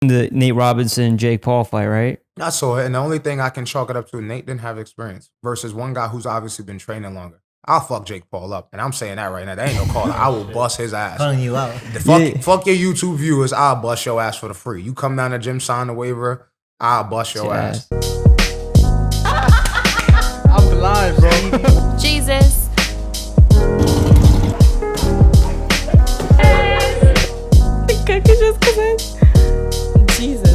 The Nate Robinson, Jake Paul fight, right? I saw it, and the only thing I can chalk it up to, Nate didn't have experience versus one guy who's obviously been training longer. I'll fuck Jake Paul up, and I'm saying that right now. That ain't no call. I will bust his ass. Calling you out. Fuck your YouTube viewers. I'll bust your ass for the free. You come down to the gym, sign the waiver, I'll bust your ass. I'm blind, bro. Geezus. I could just come in. Jesus.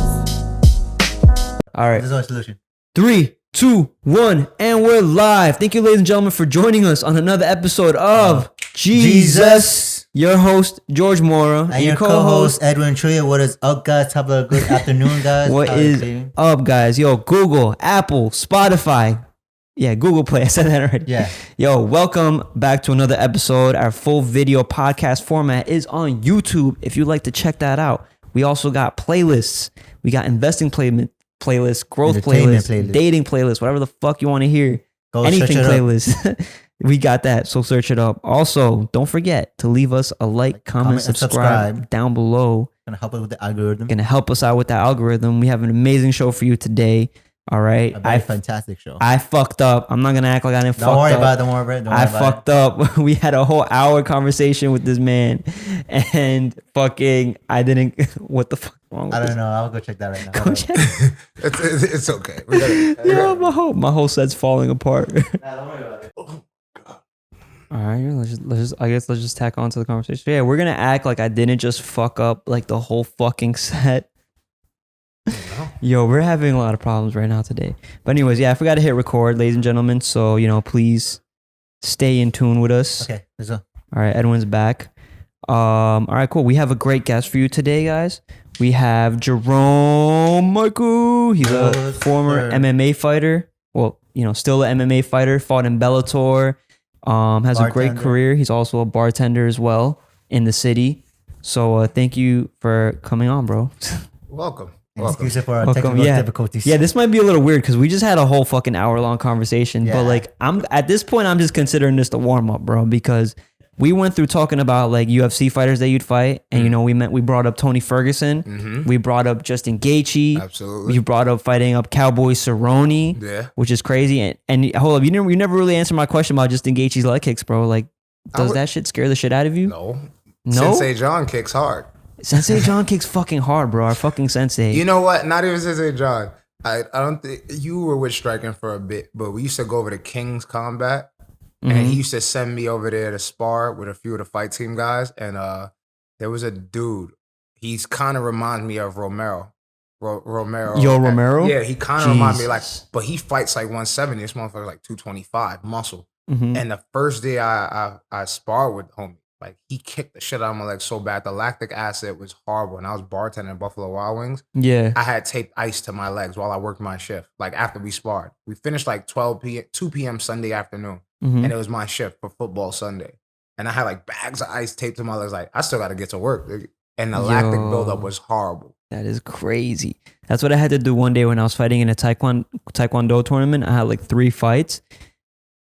All right. This is our solution. 3, 2, 1, and we're live. Thank you, ladies and gentlemen, for joining us on another episode of Jesus. Your host, George MORA. And your co-host, Edwin CHUYA. What is up, guys? Have a good afternoon, guys. What is up, guys? Yo, Google, Apple, Spotify. Yeah, Google Play. I said that already. Yeah. Yo, welcome back to another episode. Our full video podcast format is on YouTube if you'd like to check that out. We also got playlists. We got investing playlists, growth playlists, dating playlists, whatever the fuck you want to hear. Go anything playlist. We got that. So search it up. Also, don't forget to leave us a like, comment, subscribe down below. Gonna help us with the algorithm. Gonna help us out with that algorithm. We have an amazing show for you today. All right. A fantastic show. I fucked up. I'm not going to act like I didn't fuck up. Don't worry about it. I fucked up. We had a whole hour conversation with this man and fucking, I didn't, what the fuck wrong with I this? don't know. I'll go check that right now. Go check. It's okay. Yo, my whole set's falling apart. Nah, don't worry about it. Oh, God. All right. Let's just tack on to the conversation. Yeah, we're going to act like I didn't just fuck up like the whole fucking set. Yo, we're having a lot of problems right now today. But anyways, yeah, I forgot to hit record, ladies and gentlemen. So, please stay in tune with us. Okay, let's go. All right, Edwin's back. All right, cool. We have a great guest for you today, guys. We have Jerome Mickle. He's a former MMA fighter. Well, still an MMA fighter. Fought in Bellator. Has a great career. He's also a bartender as well in the city. So thank you for coming on, bro. Welcome. Excuse me for our technical difficulties. Yeah, this might be a little weird because we just had a whole fucking hour-long conversation. Yeah. But I'm at this point, I'm just considering this the warm-up, bro, because we went through talking about like UFC fighters that you'd fight, and we brought up Tony Ferguson, we brought up Justin Gaethje, absolutely. We brought up fighting up Cowboy Cerrone, which is crazy. And hold up, you never really answered my question about Justin Gaethje's leg kicks, bro. Like, does that shit scare the shit out of you? No. Sensei John kicks hard. Sensei John kicks fucking hard, bro. Our fucking sensei. You know what? Not even Sensei John. I don't think you were with striking for a bit, but we used to go over to King's Combat, and he used to send me over there to spar with a few of the fight team guys. And there was a dude. He's kind of reminds me of Romero. Romero. Yo, Romero? Yeah, he kind of reminds me but he fights like 170. This motherfucker like 225 muscle. And the first day I sparred with homie, like he kicked the shit out of my leg so bad. The lactic acid was horrible. And I was bartending at Buffalo Wild Wings. Yeah. I had taped ice to my legs while I worked my shift. Like after we sparred. We finished like 2 p.m. Sunday afternoon. And it was my shift for football Sunday. And I had like bags of ice taped to my legs. Like I still got to get to work. And the lactic buildup was horrible. That is crazy. That's what I had to do one day when I was fighting in a taekwondo tournament. I had like 3 fights.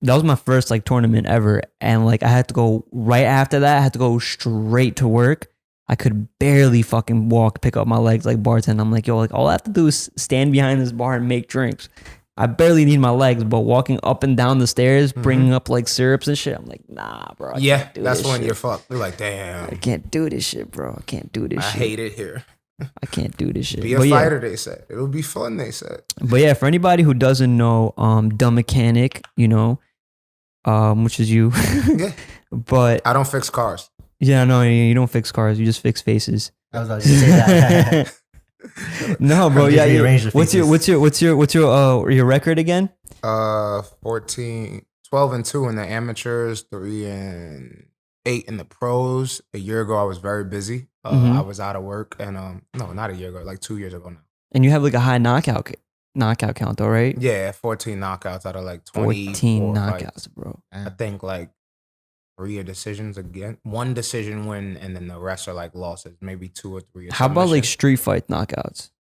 That was my first like tournament ever. And like I had to go right after that. I had to go straight to work. I could barely fucking walk, pick up my legs like bartend. I'm like, yo, like all I have to do is stand behind this bar and make drinks. I barely need my legs, but walking up and down the stairs, bringing up like syrups and shit. I'm like, nah, bro. That's when you're fucked. You're like, damn. I can't do this shit, bro. I can't do this shit. I hate it here. I can't do this shit. Be a fighter, they said. It'll be fun, they said. But yeah, for anybody who doesn't know, Dumb Mechanic, which is you. Yeah. But I don't fix cars. Yeah, no, you don't fix cars. You just fix faces. I was about to say that. No, bro. Yeah. What's your record again? 12-2 in the amateurs, 3-8 in the pros. A year ago, I was very busy. I was out of work, and no, not a year ago, like 2 years ago now. And you have like a high knockout count, though, right? Yeah, 14 knockouts out of like 20. 14 knockouts, fights. bro. I think like 3 decisions again. 1 decision win, and then the rest are like losses. Maybe 2 or 3. How about like street fight knockouts?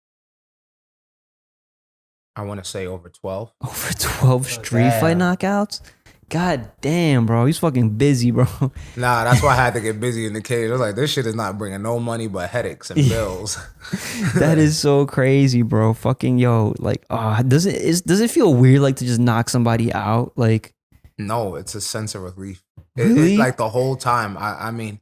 I want to say over 12. Over 12 street fight knockouts? God damn, bro. He's fucking busy, bro. Nah, that's why I had to get busy in the cage. I was like, this shit is not bringing no money but headaches and bills. That is so crazy, bro. Fucking yo, like, does it feel weird like to just knock somebody out? Like, No, it's a sense of relief. Really? Like the whole time. I mean,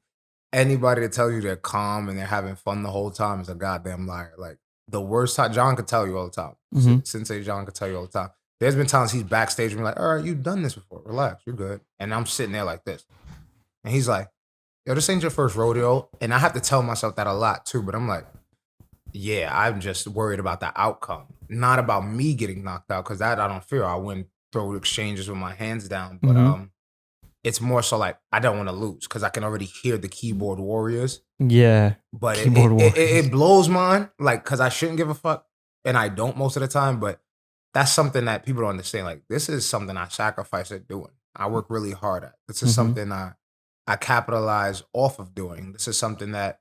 anybody that tells you they're calm and they're having fun the whole time is a goddamn liar. Like the worst time, John could tell you all the time. Mhm. Sensei John could tell you all the time. There's been times he's backstage and be like, all right, you've done this before. Relax, you're good. And I'm sitting there like this. And he's like, yo, this ain't your first rodeo. And I have to tell myself that a lot too. But I'm like, yeah, I'm just worried about the outcome, not about me getting knocked out, because that I don't fear. I win throw exchanges with my hands down. But Mhm. it's more so like I don't want to lose because I can already hear the keyboard warriors. yeah. But Keyboard warriors. it blows mine, like, because I shouldn't give a fuck, and I don't most of the time. But that's something that people don't understand. Like, this is something I sacrifice at doing. I work really hard at. This is Mhm. something I capitalize off of doing. This is something that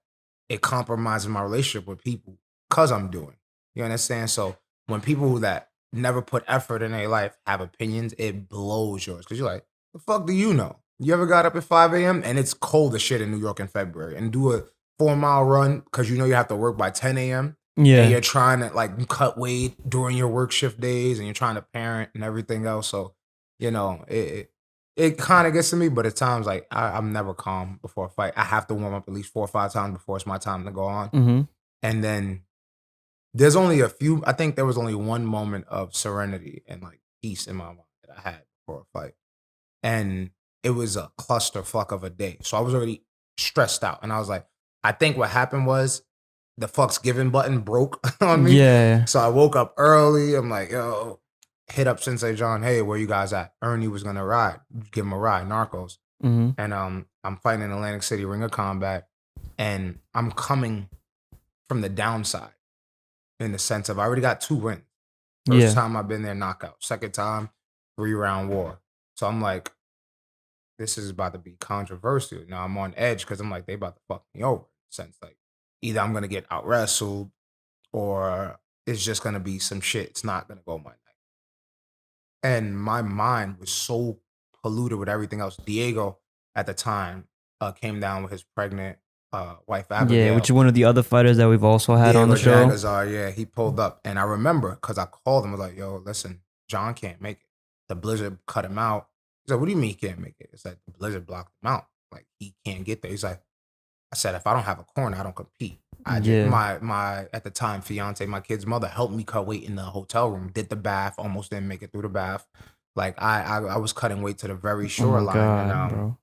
it compromises my relationship with people because I'm doing. You understand? So when people that never put effort in their life have opinions, it blows yours because you're like, the fuck do you know? You ever got up at 5 a.m. and it's cold as shit in New York in February and do a 4-mile run because you know you have to work by 10 a.m. And Yeah. you're trying to like cut weight during your work shift days and you're trying to parent and everything else. So, you know, it kind of gets to me, but at times like I'm never calm before a fight. I have to warm up at least 4 or 5 times before it's my time to go on. Mm-hmm. And then there's only a few, I think there was only one moment of serenity and like peace in my mind that I had before a fight. And it was a clusterfuck of a day. So I was already stressed out. And I was like, I think what happened was the fuck's given button broke on me. Yeah. So I woke up early. I'm like, yo, hit up Sensei John. Hey, where you guys at? Ernie was gonna ride. Give him a ride, Narcos. Mm-hmm. And I'm fighting in Atlantic City, Ring of Combat. And I'm coming from the downside in the sense of I already got 2 wins. First Yeah. time I've been there, knockout. Second time, 3-round war. So I'm like, this is about to be controversial. Now I'm on edge because I'm like, they about to fuck me over. In a sense, like, either I'm gonna get out wrestled or it's just gonna be some shit. It's not gonna go my night. And my mind was so polluted with everything else. Diego at the time came down with his pregnant wife Abigail. Yeah, which is one of the other fighters that we've also had on the show. Jagazar, yeah, he pulled up. And I remember because I called him, I was like, yo, listen, John can't make it. The blizzard cut him out. He's like, what do you mean he can't make it? It's like the blizzard blocked him out. Like, he can't get there. He's like, I said, if I don't have a corner, I don't compete. My at the time fiance, my kid's mother, helped me cut weight in the hotel room, did the bath, almost didn't make it through the bath. Like I was cutting weight to the very shoreline. God, bro.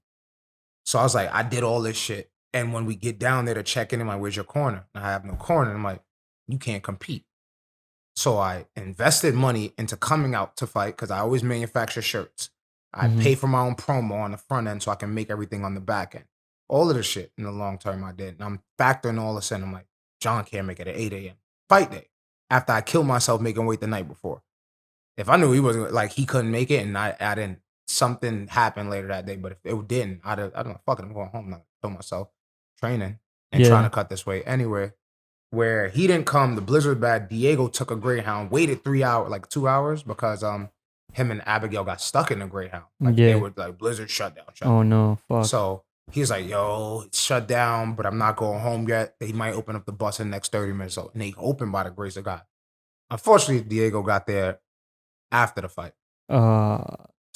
So I was like, I did all this shit. And when we get down there to check in, I'm like, where's your corner? And I have no corner. And I'm like, you can't compete. So I invested money into coming out to fight because I always manufacture shirts. I pay for my own promo on the front end so I can make everything on the back end. All of the shit in the long term I did. And I'm factoring all this in. I'm like, John can't make it at 8 a.m. Fight day. After I killed myself making weight the night before. If I knew he wasn't, like, he couldn't make it and I didn't, something happened later that day. But if it didn't, I don't know, fuck it, I'm going home now. Kill myself training and trying to cut this weight anyway. Where he didn't come, the blizzard bad. Diego took a Greyhound, waited 3 hours, like 2 hours, because him and Abigail got stuck in the Greyhound. Like they were like, blizzard shut down. Oh no, fuck. So he's like, yo, it's shut down, but I'm not going home yet. He might open up the bus in the next 30 minutes. So, and they opened by the grace of God. Unfortunately, Diego got there after the fight.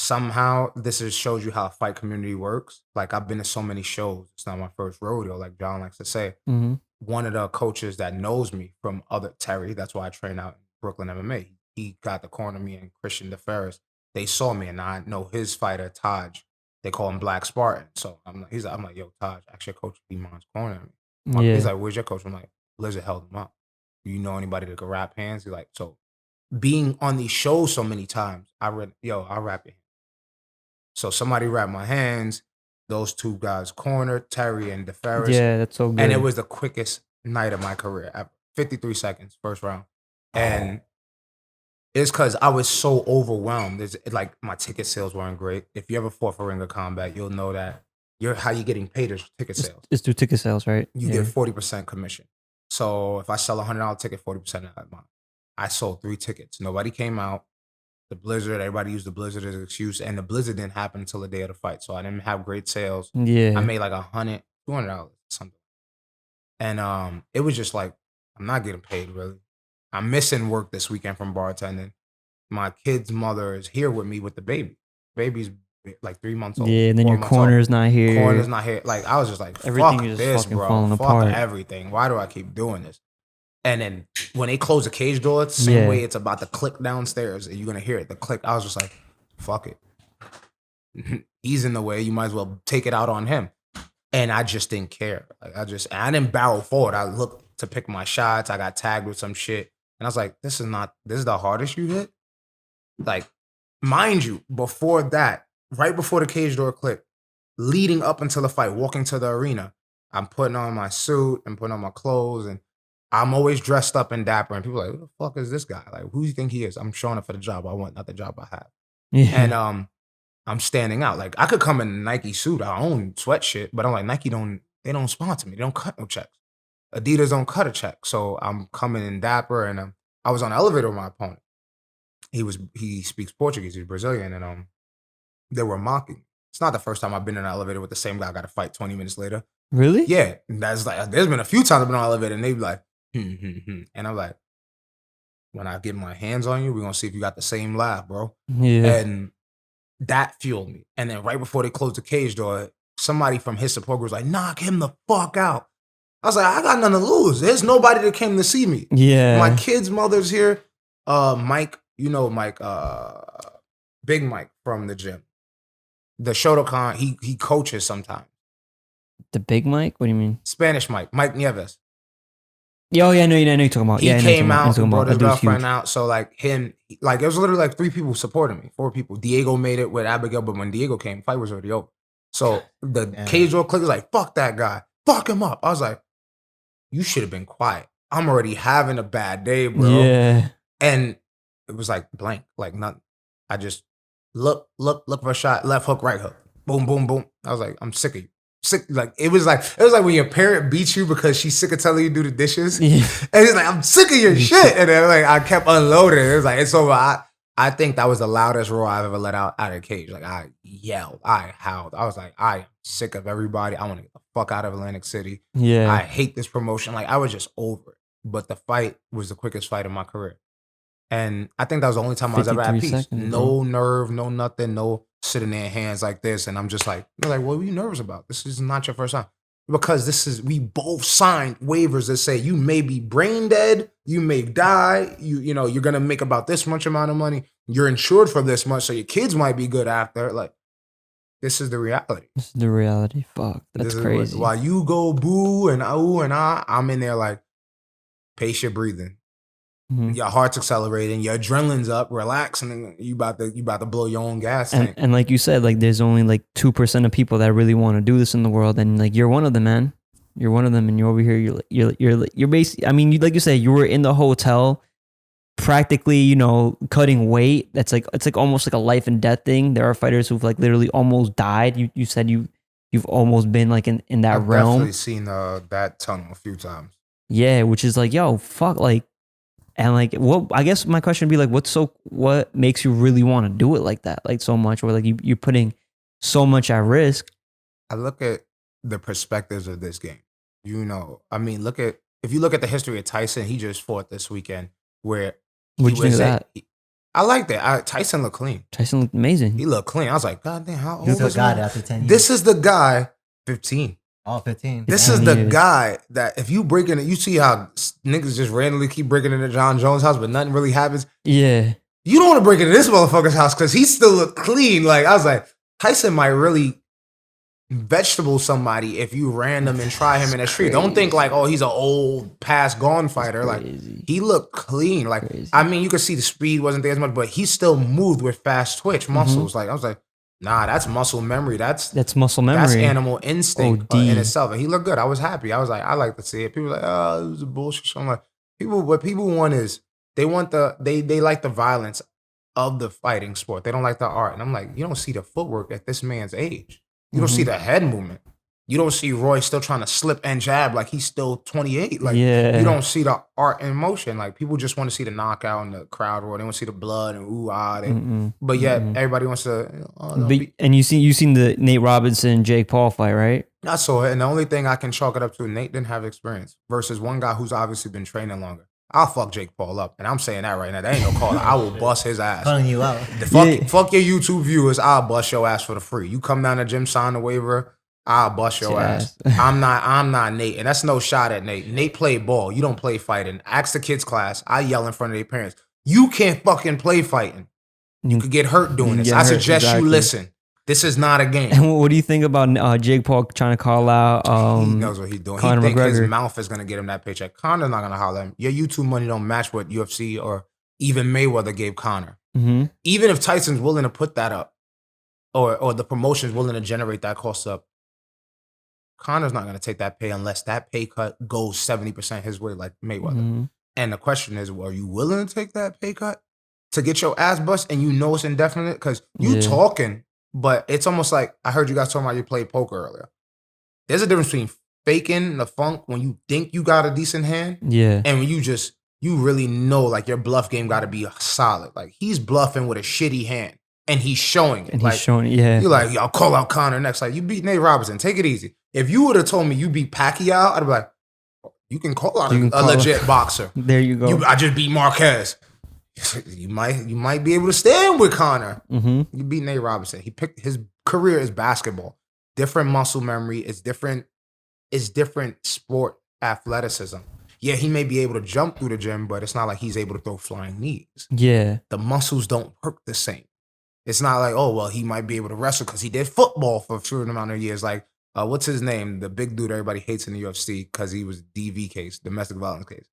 Somehow, this just shows you how a fight community works. Like, I've been to so many shows. It's not my first rodeo, like John likes to say. Mm-hmm. One of the coaches that knows me from other Terry, that's why I train out in Brooklyn MMA. He got the corner me and Christian DeFerris. They saw me, and I know his fighter, Taj. They call him Black Spartan. So I'm like, yo, Taj, actually, coach Iman's cornering me. He's like, where's your coach? I'm like, Blizzard held him up. Do you know anybody that can wrap hands? He's like, so being on these shows so many times, I'll wrap your hand. So somebody wrapped my hands. Those 2 guys cornered, Terry and DeFerris. Yeah, that's so good. And it was the quickest night of my career ever. 53 seconds, first round. And it's because I was so overwhelmed. It's like my ticket sales weren't great. If you ever fought for Ring of Combat, you'll know that how you getting paid is ticket sales. It's through ticket sales, right? You get 40% commission. So if I sell $100 ticket, 40% of that amount. I sold 3 tickets. Nobody came out. the blizzard. Everybody used the blizzard as an excuse, and the blizzard didn't happen until the day of the fight. So I didn't have great sales. Yeah. I made like $200 something, and it was just like I'm not getting paid really. I'm missing work this weekend from bartending. My kid's mother is here with me with the baby. Baby's like 3 months old. Yeah, and then 4 your months old. corner's not here. Corner's not here. Like I was just like, Everything fuck is just this, fucking bro. falling Fuck apart. everything. Why do I keep doing this? And then when they close the cage door, it's the same way it's about to click downstairs, and you're gonna hear it. The click. I was just like, fuck it. He's in the way. You might as well take it out on him. And I just didn't care. Like I didn't barrel forward. I looked to pick my shots. I got tagged with some shit, and I was like, this is the hardest you hit. Like, mind you, before that, right before the cage door clicked, leading up until the fight, walking to the arena, I'm putting on my suit and putting on my clothes, and I'm always dressed up and dapper. And people are like, who the fuck is this guy? Like, who do you think he is? I'm showing up for the job I want, not the job I have. Yeah. And I'm standing out. Like, I could come in a Nike suit. I own sweat shit, but I'm like, Nike they don't sponsor me. They don't cut no checks. Adidas don't cut a check. So I'm coming in dapper, and I was on the elevator with my opponent. He speaks Portuguese. He's Brazilian, and they were mocking. It's not the first time I've been in an elevator with the same guy I got to fight 20 minutes later. Really? Yeah. That's like, there's been a few times I've been on an elevator and they be like, And I'm like, when I get my hands on you, we're going to see if you got the same laugh, bro. Yeah. And that fueled me. And then right before they closed the cage door, somebody from his support group was like, knock him the fuck out. I was like, I got nothing to lose. There's nobody that came to see me. Yeah. My kid's mother's here. Mike, Mike, Big Mike from the gym. The Shotokan, he coaches sometimes. The big Mike? What do you mean? Spanish Mike Nieves. Yeah, I know you're talking about. He came out and brought his That dude's girlfriend huge. out. So like him, like it was literally like 3 people supporting me, 4 people. Diego made it with Abigail, but when Diego came, fight was already over. So the cage door click was like, fuck that guy. Fuck him up. I was like, you should have been quiet. I'm already having a bad day, bro. Yeah. And it was like blank, like nothing. I just look for a shot, left hook, right hook. Boom, boom, boom. I was like, I'm sick of you. Sick, like it was like when your parent beats you because she's sick of telling you to do the dishes. Yeah. And he's like, I'm sick of your shit. And then like I kept unloading. It was like, it's over. I think that was the loudest roar I've ever let out of the cage. Like I yelled, I howled. I was like, I am sick of everybody. I want to get the fuck out of Atlantic City. Yeah. I hate this promotion. Like I was just over it. But the fight was the quickest fight of my career. And I think that was the only time I was ever at 53 peace. seconds, No nerve, no nothing, no sitting there hands like this. And I'm just like, they're like, what are you nervous about? This is not your first time. Because we both signed waivers that say you may be brain dead, you may die, you're gonna make about this much amount of money, you're insured for this much, so your kids might be good after. Like, this is the reality. This is the reality. Fuck. That's crazy. While you go boo and ooh and ah, I'm in there like, pace your breathing. Mhm. Your heart's accelerating, your adrenaline's up, relax, and you about to blow your own gas tank. And like you said, like there's only like 2% of people that really want to do this in the world, and like you're one of them, man. You're one of them, and you're over here. You're basically. I mean, like you said, you were in the hotel, practically, cutting weight. It's like almost like a life and death thing. There are fighters who've like literally almost died. You said you've almost been like in that I've realm. definitely seen that tunnel a few times. Yeah, which is like, yo, fuck, like. And like, what? I guess my question would be like, what makes you really want to do it like that, like so much, or like you're putting so much at risk? I look at the perspectives of this game. I mean, if you look at the history of Tyson, he just fought this weekend. Where What'd you think of that? I like that. Tyson looked clean. Tyson looked amazing. He looked clean. I was like, God damn, how old He is still this got man? it after 10 years. This is the guy, 15. Oh, 15. This Yeah. is the Years. guy that if you break in it, you see how niggas just randomly keep breaking into John Jones' house, but nothing really happens. Yeah. You don't want to break into this motherfucker's house because he still look clean. Like I was like, Tyson might really vegetable somebody if you random and try him in the street. Don't think like, oh, he's an old past gone fighter. Like he looked clean. Like I mean, you could see the speed wasn't there as much, but he still moved with fast twitch muscles. Like I was like, nah, that's muscle memory. That's muscle memory. That's animal instinct OD. in itself. And he looked good. I was happy. I was like, I like to see it. People were like, oh, it was a bullshit show. I'm like, what people want is they like the violence of the fighting sport. They don't like the art. And I'm like, you don't see the footwork at this man's age. You don't see the head movement. You don't see Roy still trying to slip and jab like he's still 28. Like Yeah. you don't see the art in motion. Like people just want to see the knockout and the crowd roar. They want to see the blood and ooh ah. But yet everybody wants to. And you seen the Nate Robinson Jake Paul fight, right? I saw it, and the only thing I can chalk it up to, Nate didn't have experience versus one guy who's obviously been training longer. I'll fuck Jake Paul up, and I'm saying that right now. That ain't no call. I will bust his ass. Calling you out. Fuck your YouTube viewers. I'll bust your ass for the free. You come down to the gym, sign the waiver. I'll bust your ass. I'm not Nate, and that's no shot at Nate. Nate played ball. You don't play fighting. Ask the kids class. I yell in front of their parents. You can't fucking play fighting. You could get hurt doing this. I suggest you listen. This is not a game. And what do you think about Jake Paul trying to call out? He knows what he's doing. Conor He thinks McGregor. his mouth is gonna get him that paycheck. Conor's not gonna holler at him. Your YouTube money don't match what UFC or even Mayweather gave Conor. Even if Tyson's willing to put that up, or the promotion's willing to generate that cost up, Conor's not gonna take that pay unless that pay cut goes 70% his way, like Mayweather. And the question is, are you willing to take that pay cut to get your ass bust? And you know it's indefinite because you talking. But it's almost like I heard you guys talking about you played poker earlier. There's a difference between faking the funk when you think you got a decent hand, and when you really know like your bluff game got to be solid. Like he's bluffing with a shitty hand, and he's showing it. And like, he's showing it, yeah. You're like, I'll call out Conor next. Like you beat Nate Robinson, take it easy. If you would have told me you beat Pacquiao, I'd be like, you can call out a legit boxer. There you go. I just beat Marquez. You might be able to stand with Conor. You beat Nate Robinson. He picked his career is basketball. Different muscle memory. It's different sport athleticism. Yeah, he may be able to jump through the gym, but it's not like he's able to throw flying knees. Yeah. The muscles don't work the same. It's not like, oh, well, he might be able to wrestle because he did football for a certain amount of years. Like, what's his name? The big dude everybody hates in the UFC because he was DV case, domestic violence case.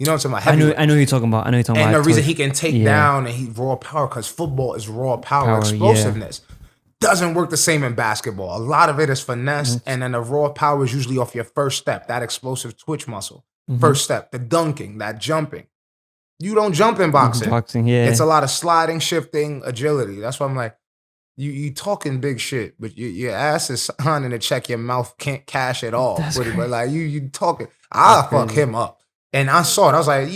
You know what I'm talking about? I know who you're talking about. And the reason he can take down and he raw power, because football is raw power explosiveness. Doesn't work the same in basketball. A lot of it is finesse, and then the raw power is usually off your first step, that explosive twitch muscle. First step, the dunking, that jumping. You don't jump in boxing. It's a lot of sliding, shifting, agility. That's why I'm like, you talking big shit, but your ass is on in the check, your mouth can't cash at all. But like you talking, I'll fuck him up. And I saw it. I was like,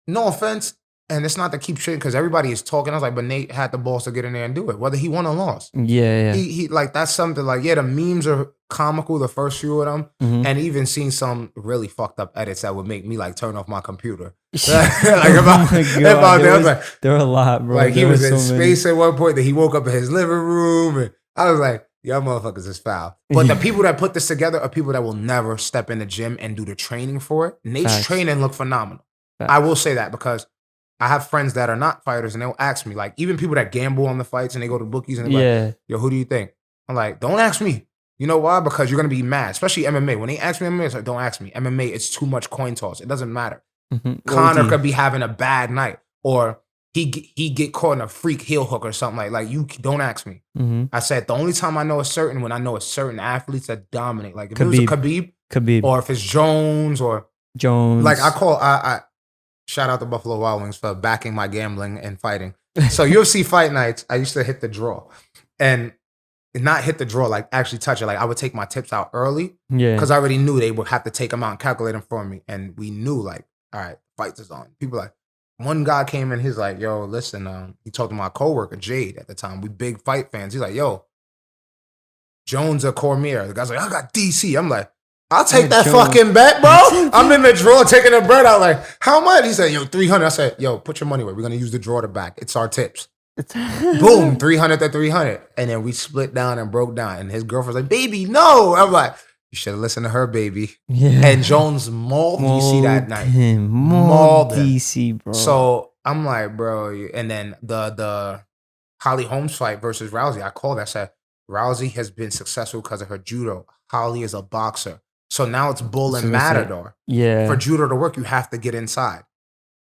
no offense. And it's not to keep shit because everybody is talking. I was like, but Nate had the balls to get in there and do it, whether he won or lost. Yeah. He like, that's something like, the memes are comical, the first few of them. And even seen some really fucked up edits that would make me like turn off my computer. There were a lot, bro. Like he was in space at one point, that he woke up in his living room. And I was like, y'all motherfuckers is foul. But the people that put this together are people that will never step in the gym and do the training for it. Nate's training looked phenomenal. I will say that because I have friends that are not fighters and they'll ask me, like, even people that gamble on the fights and they go to bookies and they're like, yo, who do you think? I'm like, don't ask me. You know why? Because you're going to be mad, especially MMA. When they ask me MMA, it's like, don't ask me. MMA, it's too much coin toss. It doesn't matter. Conor could be having a bad night, or he get caught in a freak heel hook or something like you don't ask me. I said the only time I know it's certain when I know it's certain athletes that dominate. Like if it was a Khabib, or if it's Jones. Like I shout out to Buffalo Wild Wings for backing my gambling and fighting. So UFC fight nights, I used to hit the draw, and not hit the draw, like actually touch it. Like I would take my tips out early, because I already knew they would have to take them out and calculate them for me, and we knew like, all right, fights is on. People like. One guy came in, he's like, yo, listen, he talked to my coworker, Jade, at the time. We big fight fans. He's like, yo, Jones or Cormier. The guy's like, I got DC. I'm like, I'll take that fucking bet, bro. I'm in the draw taking the bread out. Like, how much? He said, yo, 300. I said, yo, put your money away. We're going to use the draw to back. It's our tips. Boom, 300 to 300. And then we split down and broke down. And his girlfriend's like, baby, no. I'm like, you should have listened to her, baby. And Jones mauled DC that night. Mauled DC, bro. So I'm like, bro. And then the Holly Holmes fight versus Rousey, I called that. I said, Rousey has been successful because of her judo. Holly is a boxer. So now it's bull and matador. For judo to work, you have to get inside.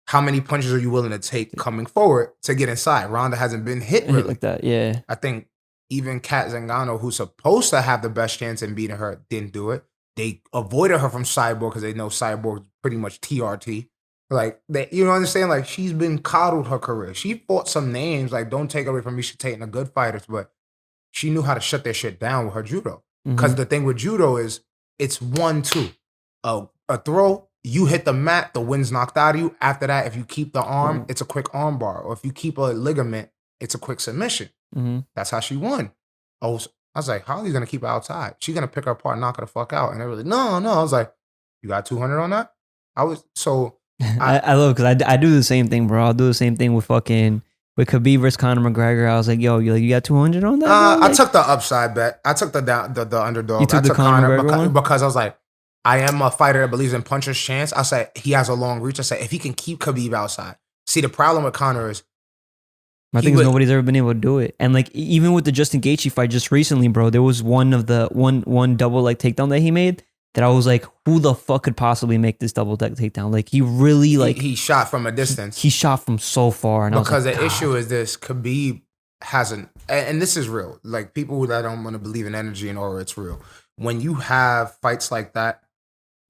How many punches are you willing to take coming forward to get inside? Ronda hasn't been hit really. Like that, I think even Kat Zingano, who's supposed to have the best chance in beating her, didn't do it. They avoided her from Cyborg because they know Cyborg's pretty much TRT. Like, you know what I'm saying? Like, she's been coddled her career. She fought some names, like, don't take away from me, she's taking the good fighters, but she knew how to shut their shit down with her judo. Because the thing with judo is it's 1-2. A throw, you hit the mat, the wind's knocked out of you. After that, if you keep the arm, it's a quick arm bar. Or if you keep a ligament, it's a quick submission. That's how she won. I was like, Holly's gonna keep her outside. She's gonna pick her apart, knock her the fuck out. And they were like, no. I was like, you got 200 on that? I love because I do the same thing, bro. I'll do the same thing with Khabib versus Conor McGregor. I was like, yo, you got 200 on that? I took the upside bet. I took the underdog. You took the Conor McGregor because I was like, I am a fighter that believes in puncher's chance. I said he has a long reach. I said if he can keep Khabib outside. See, the problem with Conor is I think nobody's ever been able to do it. And like even with the Justin Gaethje fight just recently, bro, there was one double leg takedown that he made that I was like, who the fuck could possibly make this double leg takedown? Like he really he shot from a distance. He shot from so far. And because I was like, the issue is this: Khabib hasn't, and this is real. Like people that don't want to believe in energy and aura, it's real. When you have fights like that,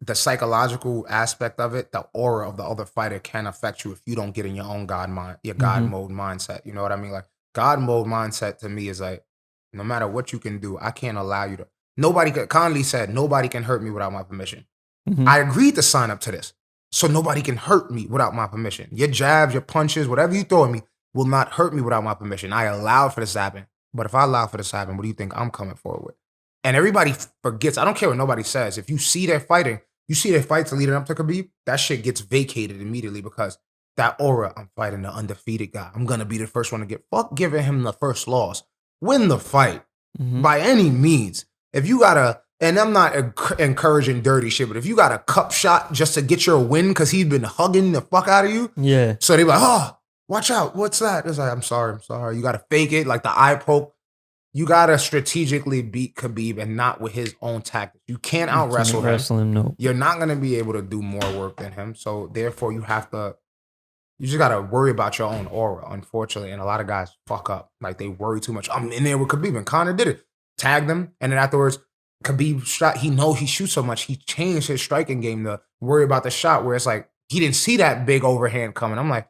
the psychological aspect of it, the aura of the other fighter can affect you if you don't get in your own God mode mindset. You know what I mean? Like God mode mindset to me is like, no matter what you can do, I can't allow you to. Conley said, nobody can hurt me without my permission. I agreed to sign up to this. So nobody can hurt me without my permission. Your jabs, your punches, whatever you throw at me will not hurt me without my permission. I allowed for this to happen. But if I allow for this to happen, what do you think I'm coming forward with? And everybody forgets. I don't care what nobody says. If you see they're fighting, you see their fights leading up to Khabib, that shit gets vacated immediately because that aura, I'm fighting the undefeated guy. I'm going to be the first one to get, fuck giving him the first loss. Win the fight by any means. If you got a, and I'm not encouraging dirty shit, but if you got a cup shot just to get your win because he's been hugging the fuck out of you. Yeah. So they be like, oh, watch out. What's that? It's like, I'm sorry. You got to fake it, like the eye poke. You got to strategically beat Khabib and not with his own tactics. You can't out-wrestle him. No. You're not going to be able to do more work than him. So therefore, you just got to worry about your own aura, unfortunately. And a lot of guys fuck up. Like they worry too much. I'm in there with Khabib and Conor did it. Tagged him. And then afterwards, Khabib shot. He shoots so much. He changed his striking game to worry about the shot where it's like, he didn't see that big overhand coming. I'm like,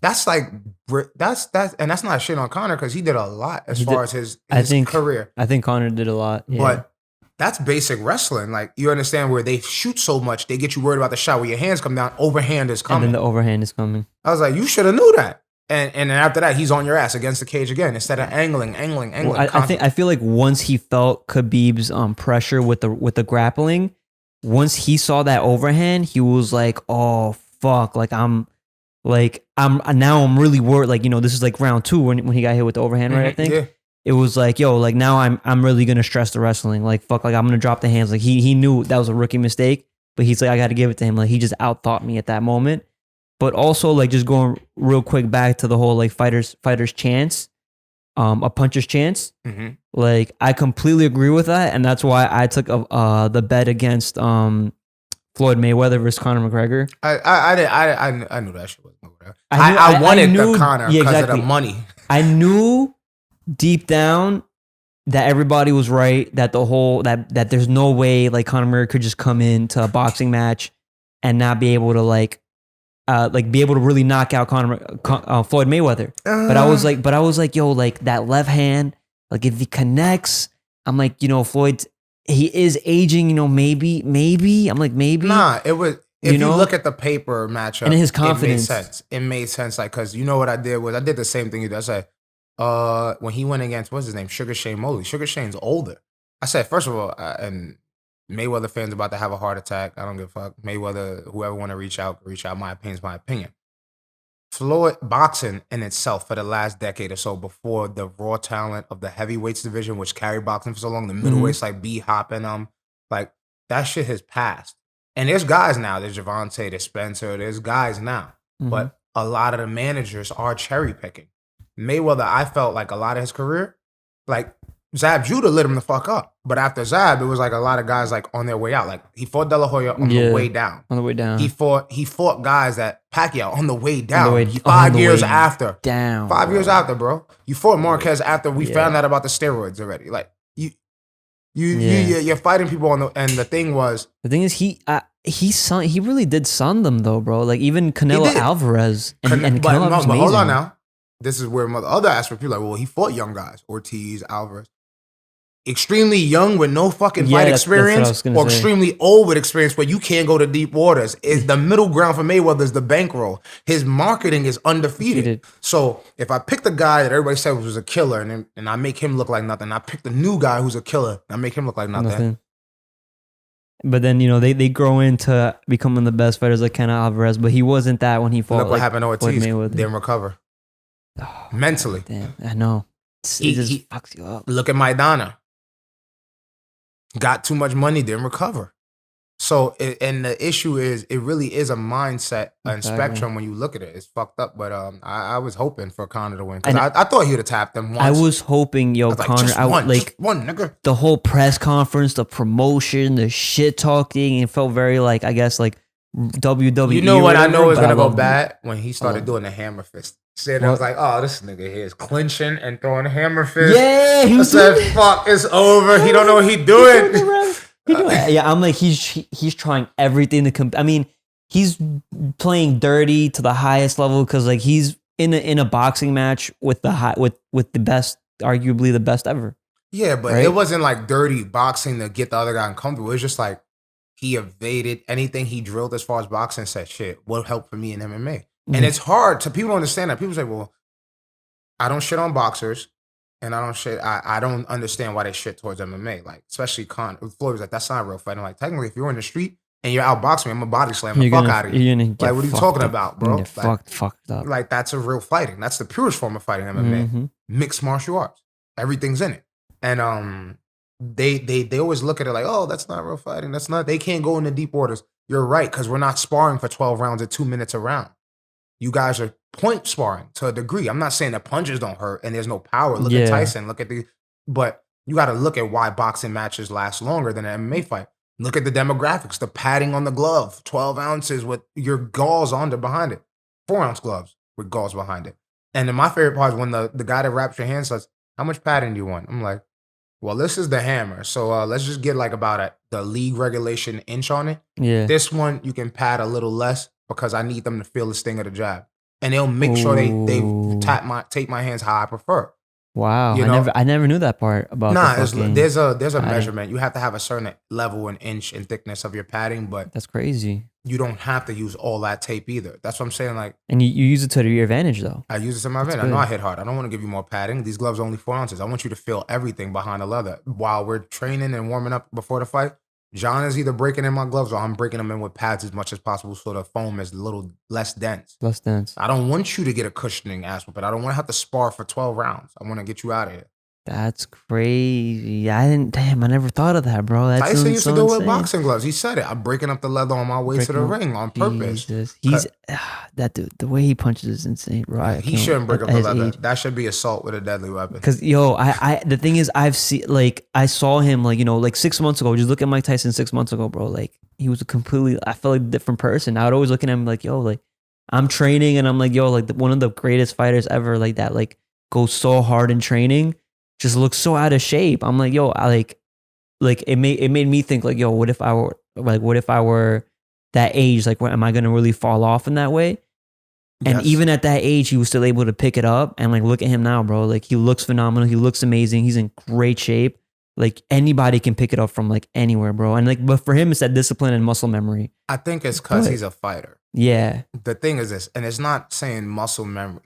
that's like, and that's not shit on Conor because he did a lot as far as his career. I think Conor did a lot. Yeah. But that's basic wrestling. Like, you understand where they shoot so much, they get you worried about the shot where your hands come down, overhand is coming. And then the overhand is coming. I was like, you should have knew that. And then after that, he's on your ass against the cage again instead of angling. Well, I feel like once he felt Khabib's pressure with the grappling, once he saw that overhand, he was like, oh fuck, I'm really worried. Like, this is like round 2 when he got hit with the overhand, right? I think. Yeah. It was like, yo, like now I'm really gonna stress the wrestling. Like fuck, like I'm gonna drop the hands. Like he knew that was a rookie mistake, but he's like, I gotta give it to him. Like he just outthought me at that moment. But also like just going real quick back to the whole like fighter's chance, a puncher's chance. Like I completely agree with that, and that's why I took the bet against Floyd Mayweather versus Conor McGregor. I knew that shit wasn't over there. I wanted the Conor because of the money. I knew deep down that everybody was right, that that there's no way like Conor McGregor could just come into a boxing match and not be able to be able to really knock out Floyd Mayweather. But I was like, yo, like that left hand, like if he connects, I'm like, Floyd, he is aging, maybe. I'm like, maybe. Nah, it was. If you look at the paper matchup, and his confidence, it made sense. Like, cause you know what I did was I did the same thing you did. I said, when he went against what's his name, Sugar Shane Mosley. Sugar Shane's older. I said, first of all, and Mayweather fans about to have a heart attack. I don't give a fuck. Mayweather, whoever want to reach out. My opinion's my opinion. Floyd boxing in itself for the last decade or so before the raw talent of the heavyweights division, which carried boxing for so long, the middleweights like B-Hop and like that shit has passed. And there's guys now. There's Javante, there's Spencer. There's guys now. But a lot of the managers are cherry picking. Mayweather, I felt like a lot of his career, like Zab Judah lit him the fuck up. But after Zab, it was like a lot of guys like on their way out. Like he fought De La Hoya on the way down. On the way down. He fought guys that Pacquiao on the way down. 5 years after. Down. 5 years after, bro. You fought Marquez after we found out about the steroids already. Like you're fighting people on and the thing is he really did sun them though, bro. Like even Canelo Alvarez and Canelo was amazing. But hold on now. This is where other aspect people are like, well, he fought young guys, Ortiz, Alvarez. extremely young with no fucking Yeah, fight that's what I experience, was gonna or say. extremely old with experience where you can't go to deep waters. Is the middle ground for Mayweather is the bankroll. His marketing is undefeated. Defeated. So if I pick the guy that everybody said was a killer and I make him look like nothing, I pick the new guy who's a killer and I make him look like nothing. But then, they grow into becoming the best fighters like Ken Alvarez, but he wasn't that when he fought. Look what happened to Ortiz. Mayweather. Didn't recover. Oh, Mentally. Damn, I know. It just fucks you up. Look at Maidana. Got too much money, didn't recover. So, and the issue is, it really is a mindset and Exactly. spectrum when you look at it. It's fucked up. But I was hoping for Conor to win because I thought he would have tapped him once. I was hoping, I was like, Conor, just one, nigga. the whole press conference, the promotion, the shit talking, it felt very like, I guess, like WWE. You know what I know is but gonna go loved it. bad when he started doing the hammer fist. Said I was like, oh, this nigga here is clinching and throwing hammer fist. Yeah, he I was said, doing- fuck, it's over. He don't know what he doing. Yeah, I'm like, he's trying everything to I mean, he's playing dirty to the highest level because like he's in a boxing match with with the best, arguably the best ever. Yeah, but Right? it wasn't like dirty boxing to get the other guy uncomfortable. It was just like he evaded anything he drilled as far as boxing. Said shit, what helped for me in MMA? And it's hard to people don't understand that. People say, well, I don't shit on boxers. And I don't understand why they shit towards MMA. Like, especially Floyd was like, that's not a real fight. I'm like, technically, if you're in the street and you're outboxing me, I'm gonna body slam the fuck out of you. You're gonna get Like, what are you fucked talking up. about, You're gonna bro? get fucked up. Like, that's a real fighting. That's the purest form of fighting, MMA. Mhm. Mixed martial arts. Everything's in it. And they always look at it like, oh, that's not real fighting. They can't go into deep waters. You're right, because we're not sparring for 12 rounds at 2 minutes a round. You guys are point sparring to a degree. I'm not saying that punches don't hurt and there's no power. Look at Tyson. But you got to look at why boxing matches last longer than an MMA fight. Look at the demographics, the padding on the glove, 12 ounces with your gauze on behind it, 4-ounce gloves with gauze behind it. And then my favorite part is when the guy that wraps your hand says, how much padding do you want? I'm like, well, this is the hammer. So let's just get like about the league regulation inch on it. Yeah. This one, you can pad a little less because I need them to feel the sting of the jab. And they'll make sure they Ooh. take my hands how I prefer. Wow. You know? I never knew that part about There's a padding. measurement. You have to have a certain level and inch and thickness of your padding, but That's crazy. you don't have to use all that tape either. That's what I'm saying. Like, And you use it to your advantage though. I use it to my advantage. I know I hit hard. I don't want to give you more padding. These gloves are only 4 ounces. I want you to feel everything behind the leather. While we're training and warming up before the fight, John is either breaking in my gloves or I'm breaking them in with pads as much as possible so the foam is a little less dense. Less dense. I don't want you to get a cushioning ass whooping. I don't want to have to spar for 12 rounds. I want to get you out of here. That's crazy. I never thought of that, bro. That's Tyson used to so do it with insane. boxing gloves. He said it. I'm breaking up the leather on my way to the ring on purpose. Jesus. He's that dude. The way he punches is insane, bro. He shouldn't break up the leather. That should be assault with a deadly weapon. Because I the thing is, I saw him like 6 months ago. Just look at Mike Tyson 6 months ago, bro. Like he was I felt like a different person. I would always look at him like, yo, like I'm training and I'm like, yo, like one of the greatest fighters ever, like that, like goes so hard in training, just looks so out of shape. I'm like, yo, I like it made me think like, yo, what if I were that age? Like, am I gonna really fall off in that way? And Yes. even at that age, he was still able to pick it up. And like, look at him now, bro. Like, he looks phenomenal. He looks amazing. He's in great shape. Like, anybody can pick it up from like anywhere, bro. And like, but for him, it's that discipline and muscle memory. I think it's because But- he's a fighter. Yeah, The thing is this, and it's not saying muscle memory.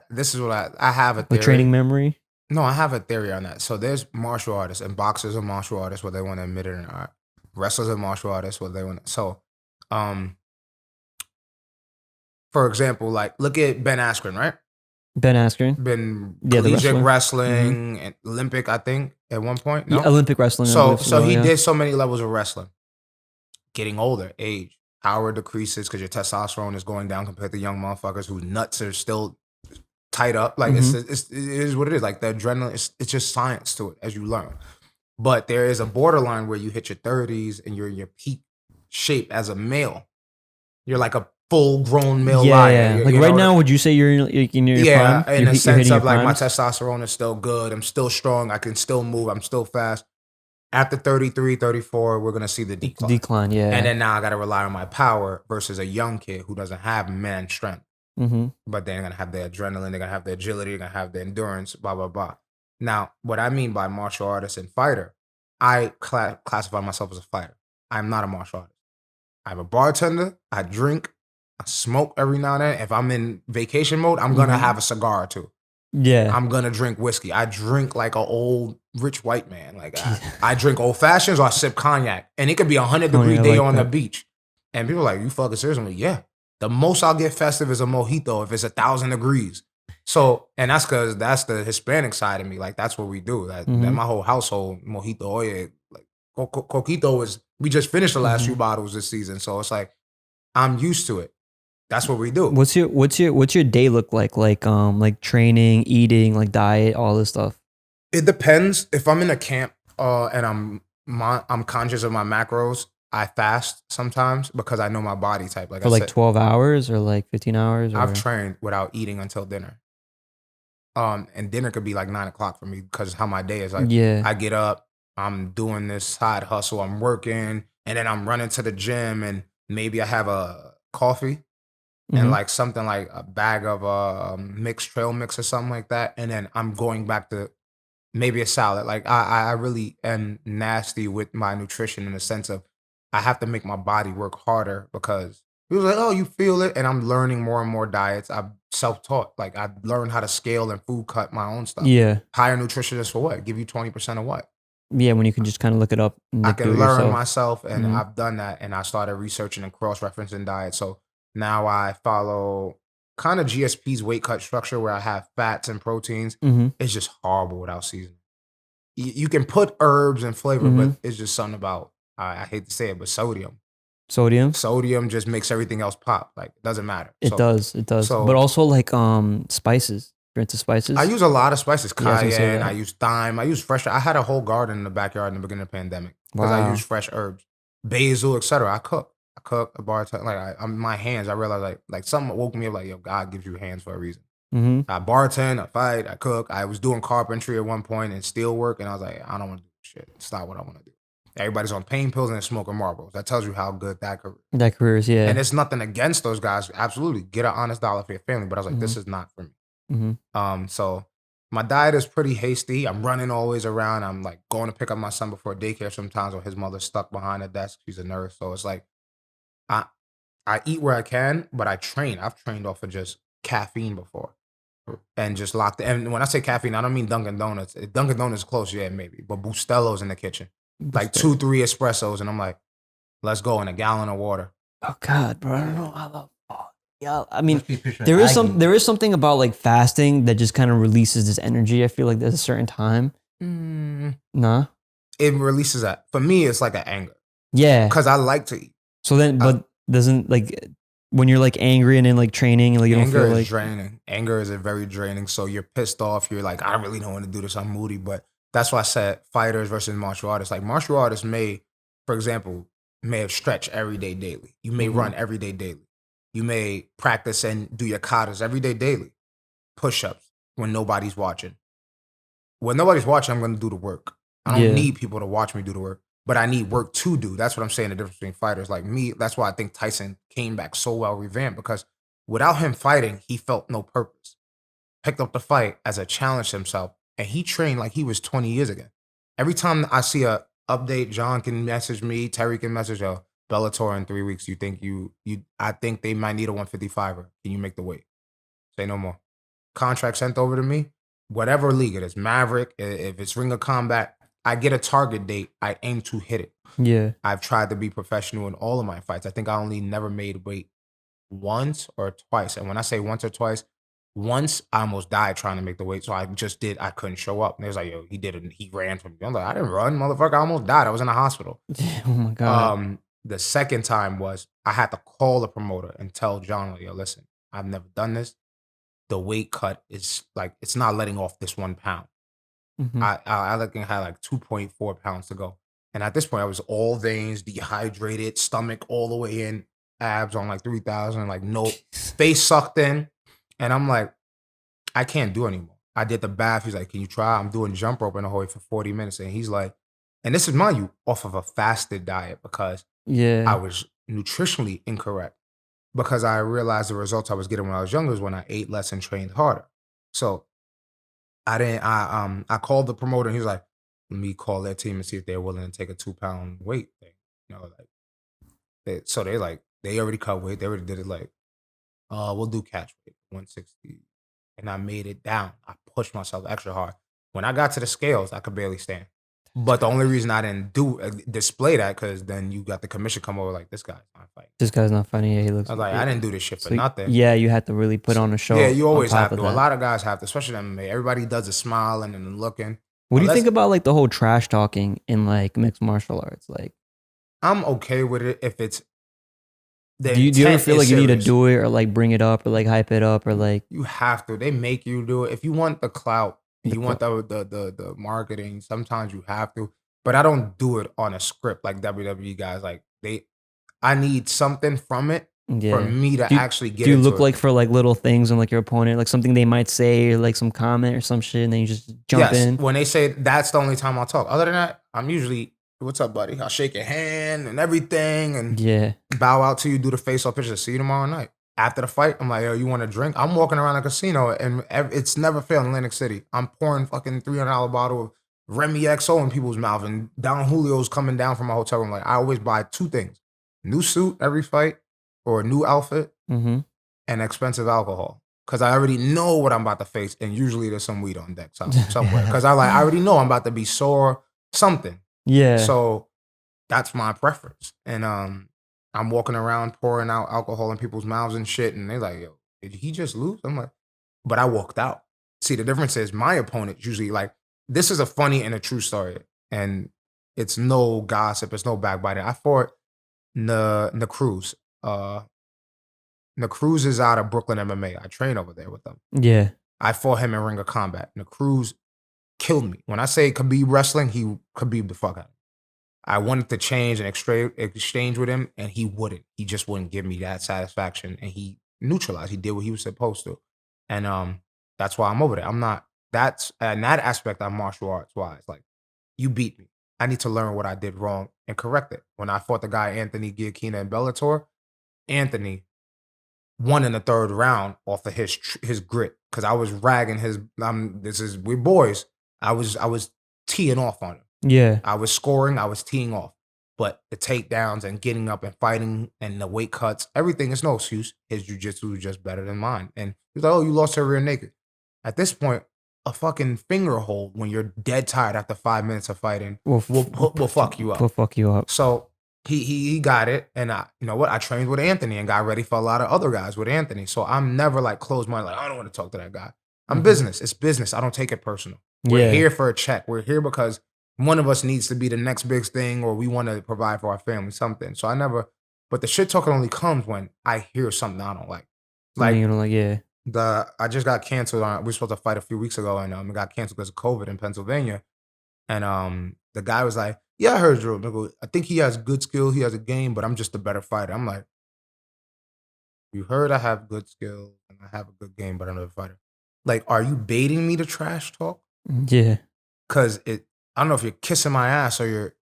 This is what I have a theory. with training memory. No, I have a theory on that. So there's martial artists, and boxers are martial artists, whether they want to admit it or not. Wrestlers are martial artists, whether they want to. So, for example, like look at Ben Askren, right? Ben Askren, Been Yeah, the collegiate wrestler. wrestling, and Olympic, I think, at one point. No? Yeah, Olympic wrestling. I So believe so he yeah. did so many levels of wrestling. Getting older, age, power decreases because your testosterone is going down compared to young motherfuckers whose nuts are still tight up. Like Mm-hmm. it is what it is. Like the adrenaline, it's just science to it as you learn. But there is a borderline where you hit your 30s and you're in your peak shape as a male. You're like a full grown male Yeah, lion. yeah. You Like know, right now, would you say you're in your yeah, prime? in You're the you're sense hitting of your like my primes? testosterone is still good. I'm still strong. I can still move. I'm still fast. After 33, 34, we're going to see the decline. decline. Yeah, And then now I got to rely on my power versus a young kid who doesn't have man strength. mm-hmm. But they're going to have their adrenaline. They're going to have their agility. They're going to have their endurance, blah, blah, blah. Now, what I mean by martial artist and fighter, I classify myself as a fighter. I'm not a martial artist. I'm a bartender. I drink. I smoke every now and then. If I'm in vacation mode, I'm gonna have a cigar or two. Yeah. I'm gonna drink whiskey. I drink like an old rich white man. Like I drink old fashions or I sip cognac, and it could be 100-degree day on the beach. And people are like, you fucking serious? I'm like, yeah. The most I'll get festive is a mojito if it's 1,000 degrees. So, and that's because that's the Hispanic side of me. Like that's what we do. That my whole household, mojito, oh yeah, like coquito is. We just finished the last few bottles this season, so it's like I'm used to it. That's what we do. What's your day look like? Like training, eating, like diet, all this stuff. It depends. If I'm in a camp and I'm conscious of my macros, I fast sometimes because I know my body type. Like for like 12 hours or like 15 hours. Or? I've trained without eating until dinner. And dinner could be like 9 o'clock for me because how my day is. Like, I get up, I'm doing this side hustle, I'm working, and then I'm running to the gym, and maybe I have a coffee and like something like a bag of mixed trail mix or something like that, and then I'm going back to maybe a salad. Like I really am nasty with my nutrition in the sense of I have to make my body work harder because he was like, oh, you feel it. And I'm learning more and more diets. I'm self-taught. Like I learned how to scale and food cut my own stuff. Yeah. Higher nutritionist for what? Give you 20% of what? Yeah, when you can just kind of look it up. And I can learn yourself. myself, and I've done that. And I started researching and cross-referencing diet. So now I follow kind of GSP's weight cut structure where I have fats and proteins. It's just horrible without seasoning. You can put herbs and flavor, but it's just something about, I hate to say it, but sodium. Sodium just makes everything else pop. Like, it doesn't matter. It does. So, but also like spices. You're into spices? I use a lot of spices. Cayenne, I use thyme, I use fresh. I had a whole garden in the backyard in the beginning of the pandemic because I use fresh herbs, basil, etc. I cook a bartender. Like my hands, I realized like something woke me up like, yo, God gives you hands for a reason. I bartend, I fight, I cook. I was doing carpentry at one point and steel work, and I was like, I don't want to do shit. It's not what I want to do. Everybody's on pain pills and smoking marbles. That tells you how good that career is. Yeah. And it's nothing against those guys. Absolutely, get an honest dollar for your family. But I was like, this is not for me. So my diet is pretty hasty. I'm running always around. I'm like going to pick up my son before daycare sometimes, or his mother's stuck behind the desk. She's a nurse, so it's like I eat where I can, but I train. I've trained off of just caffeine before. And just locked in. And when I say caffeine, I don't mean Dunkin' Donuts. Dunkin' Donuts is close, yeah, maybe. But Bustello's in the kitchen. Like 2-3 espressos. And I'm like, let's go, in a gallon of water. Oh God, bro. I don't know. I love yeah. I mean, there is something about like fasting that just kind of releases this energy. I feel like there's a certain time. Nah. It releases that. For me, it's like an anger. Yeah. Because I like to eat. So then, but doesn't like when you're like angry and then like training, like you don't feel like... Anger is draining. Anger is very draining. So you're pissed off. You're like, I really don't want to do this. I'm moody. But that's why I said fighters versus martial artists. Like martial artists may, for example, may have stretched every day daily. You may run every day daily. You may practice and do your katas every day daily. Push-ups when nobody's watching. When nobody's watching, I'm going to do the work. I don't need people to watch me do the work. But I need work to do. That's what I'm saying, the difference between fighters like me. That's why I think Tyson came back so well revamped, because without him fighting, he felt no purpose. Picked up the fight as a challenge to himself, and he trained like he was 20 years ago. Every time I see a update, John can message me, Terry can message, yo, Bellator in 3 weeks. You think I think they might need a 155er. Can you make the weight? Say no more. Contract sent over to me. Whatever league it is, Maverick, if it's Ring of Combat, I get a target date. I aim to hit it. Yeah. I've tried to be professional in all of my fights. I think I only never made weight once or twice. And when I say once or twice, once I almost died trying to make the weight. So I couldn't show up. And they was like, yo, he did it. He ran from me. I'm like, I didn't run, motherfucker. I almost died. I was in the hospital. Oh my God. The second time was I had to call the promoter and tell John, like, yo, listen, I've never done this. The weight cut is like, it's not letting off this 1 pound. I had like 2.4 pounds to go. And at this point, I was all veins, dehydrated, stomach all the way in, abs on like 3,000, like no, face sucked in. And I'm like, I can't do anymore. I did the bath. He's like, can you try? I'm doing jump rope in the Hoy for 40 minutes. And he's like, and this is, mind you, off of a fasted diet because I was nutritionally incorrect, because I realized the results I was getting when I was younger was when I ate less and trained harder. So I called the promoter and he was like, let me call their team and see if they're willing to take a 2-pound weight thing. You know, like so they already cut weight. They already did it like, we'll do catch weight, 160. And I made it down. I pushed myself extra hard. When I got to the scales, I could barely stand. But the only reason I didn't display that, because then you got the commission come over like, this guy's not fighting. This guy's not funny. Yeah, he looks. I was like, I didn't do this shit for So, nothing. yeah, you had to really put on a show. Yeah, you always on have top to. of A that. lot of guys have to, especially in MMA. Everybody does a smiling and looking. What do you Unless- think about like the whole trash talking in like mixed martial arts? Like, I'm okay with it if it's. do you ever intent feel is like you need to serious. do it or like bring it up or like hype it up or like? You have to. They make you do it. If you want the clout, you want the marketing, sometimes you have to. But I don't do it on a script like WWE guys. Like I need something from it Yeah. for me to actually get Do you into look it. like for like little things on like your opponent, like something they might say or like some comment or some shit, and then you just jump in? When they say that's the only time I'll talk. Other than that, I'm usually, what's up, buddy? I'll shake your hand and everything and Yeah. bow out to you, do the face-off picture. See you tomorrow night. After the fight, I'm like, yo, you want a drink? I'm walking around a casino and it's never failed in Atlantic City. I'm pouring fucking $300 bottle of Remy XO in people's mouth, and Don Julio's coming down from my hotel room. Like, I always buy 2 things: new suit every fight, or a new outfit, Mm-hmm. and expensive alcohol. Because I already know what I'm about to face, and usually there's some weed on deck somewhere. Because I already know I'm about to be sore, something. Yeah. So that's my preference. And I'm walking around pouring out alcohol in people's mouths and shit, and they're like, yo, did he just lose? I'm like, but I walked out. See, the difference is my opponent usually, like, this is a funny and a true story, and it's no gossip, it's no backbiting. I fought Cruz. Cruz is out of Brooklyn MMA. I train over there with them. Yeah. I fought him in Ring of Combat. Cruz killed me. When I say Khabib wrestling, he Khabib the fuck out of me. I wanted to change and exchange with him, and he wouldn't. He just wouldn't give me that satisfaction, and he neutralized. He did what he was supposed to, and that's why I'm over there. I'm not. That's in that aspect. I'm martial arts wise. Like, you beat me. I need to learn what I did wrong and correct it. When I fought the guy Anthony Giacchino in Bellator, Anthony won in the 3rd round off of his grit, because I was ragging his. We're boys. I was teeing off on him. Yeah. I was scoring, I was teeing off. But the takedowns and getting up and fighting and the weight cuts, everything is no excuse. His jiu-jitsu was just better than mine. And he's like, oh, you lost her rear naked. At this point, a fucking finger hold when you're dead tired after 5 minutes of fighting will fuck you up. Will fuck you up. So he got it. And you know what? I trained with Anthony and got ready for a lot of other guys with Anthony. So I'm never like closed minded, like, I don't want to talk to that guy. I'm business. It's business. I don't take it personal. We're here for a check. We're here because one of us needs to be the next big thing, or we want to provide for our family something. So but the shit talking only comes when I hear something I don't like. Like, you know, like, yeah. I just got canceled we were supposed to fight a few weeks ago, and it got canceled because of COVID in Pennsylvania. And the guy was like, yeah, I heard Jerome. Mickle. I think he has good skill, he has a game, but I'm just a better fighter. I'm like, you heard I have good skill and I have a good game, but I'm not a fighter. Like, are you baiting me to trash talk? Yeah. Because I don't know if you're kissing my ass or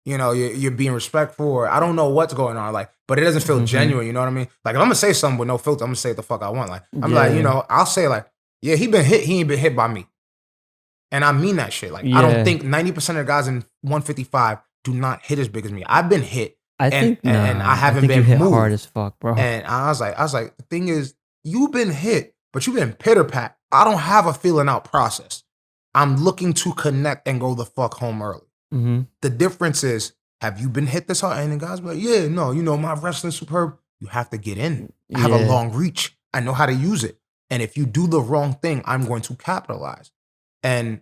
you're being respectful, or I don't know what's going on. Like, but it doesn't feel genuine. You know what I mean? Like, if I'm gonna say something with no filter, I'm gonna say what the fuck I want. Like, I'm like, I'll say like, yeah, he been hit. He ain't been hit by me, and I mean that shit. Like, I don't think 90% of the guys in 155 do not hit as big as me. I've been hit, and I haven't been hit moved hard as fuck, bro. And I was like, the thing is, you've been hit, but you've been pitter pat. I don't have a feeling out process. I'm looking to connect and go the fuck home early. Mm-hmm. The difference is, have you been hit this hard? And the guy's like, yeah, no, my wrestling's superb. You have to get in. I have a long reach. I know how to use it. And if you do the wrong thing, I'm going to capitalize. And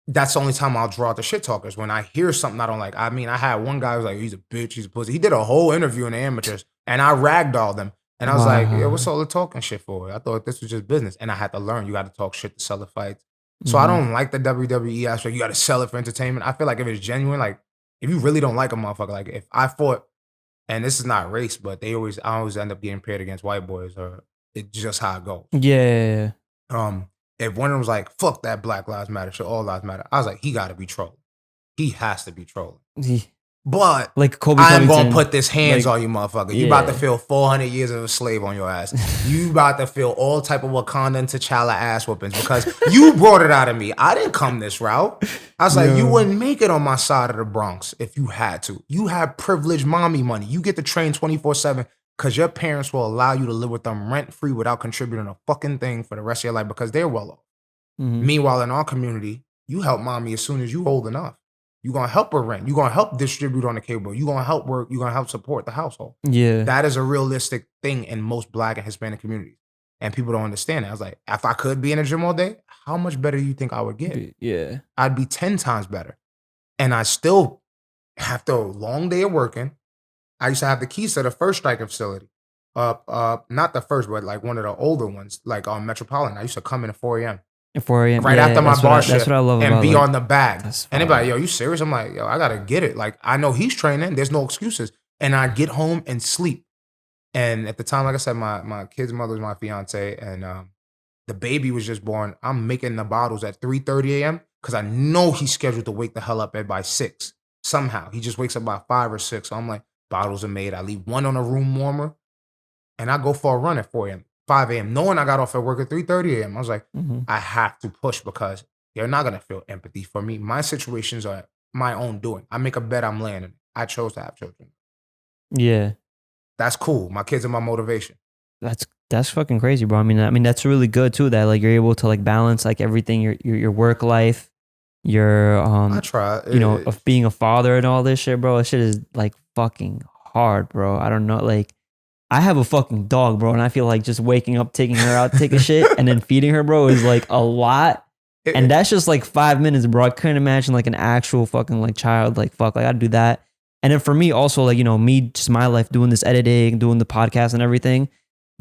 that's the only time I'll draw out the shit talkers, when I hear something I don't like. I mean, I had one guy who was like, he's a bitch, he's a pussy. He did a whole interview in the amateurs, and I ragdolled him. And I was like, yeah, what's all the talking shit for? I thought this was just business. And I had to learn, you got to talk shit to sell the fights. So I don't like the WWE aspect. You got to sell it for entertainment. I feel like if it's genuine, like, if you really don't like a motherfucker, like if I fought, and this is not race, but I always end up getting paired against white boys, or it's just how it goes. Yeah. If one of them was like, fuck that Black Lives Matter shit, all lives matter, I was like, he got to be trolling. He has to be trolling. But Like Kobe I'm gonna Covington, put this hands like, on you, motherfucker. You about to yeah. feel 400 years of a slave on your ass. You about to feel all type of Wakanda and T'Challa ass whoopings because you brought it out of me. I didn't come this route. I was like, you wouldn't make it on my side of the Bronx if you had to. You have privileged mommy money. You get to train 24/7 because your parents will allow you to live with them rent-free without contributing a fucking thing for the rest of your life because they're well off. Mhm. Meanwhile, in our community, you help mommy as soon as you old enough. You're going to help her rent. You're going to help distribute on the cable. You're going to help work. You're going to help support the household. Yeah. That is a realistic thing in most Black and Hispanic communities. And people don't understand it. I was like, if I could be in a gym all day, how much better do you think I would get? Yeah. I'd be 10 times better. And I still, after a long day of working, I used to have the keys to the first striking facility. Not the first, but like one of the older ones, like on Metropolitan. I used to come in at 4 a.m. At 4 a.m. right after my bar shift That's what I love and about be like, on the bag. that's And fire. they're like, yo, you serious? I'm like, yo, I gotta get it. Like, I know he's training. There's no excuses. And I get home and sleep. And at the time, like I said, my kid's mother was my fiance, and the baby was just born. I'm making the bottles at 3:30 a.m. because I know he's scheduled to wake the hell up by 6. Somehow. He just wakes up by 5 or 6. So I'm like, bottles are made. I leave one on a room warmer, and I go for a run at 4 a.m., 5 a.m., knowing I got off at work at 3:30 a.m. I was like, Mhm. I have to push because they're not going to feel empathy for me. My situations are my own doing. I make a bet, I'm landing. I chose to have children. Yeah. That's cool. My kids are my motivation. That's fucking crazy, bro. I mean that's really good too. That like you're able to like balance like everything, your work life, your I try. you know, of being a father and all this shit, bro. This shit is like fucking hard, bro. I don't know, like I have a fucking dog, bro, and I feel like just waking up, taking her out, to take a shit, and then feeding her, bro, is like a lot. And that's just like 5 minutes, bro. I couldn't imagine like an actual fucking like child, like fuck, like I'd do that. And then for me also, like, you know, me, just my life, doing this editing, doing the podcast and everything,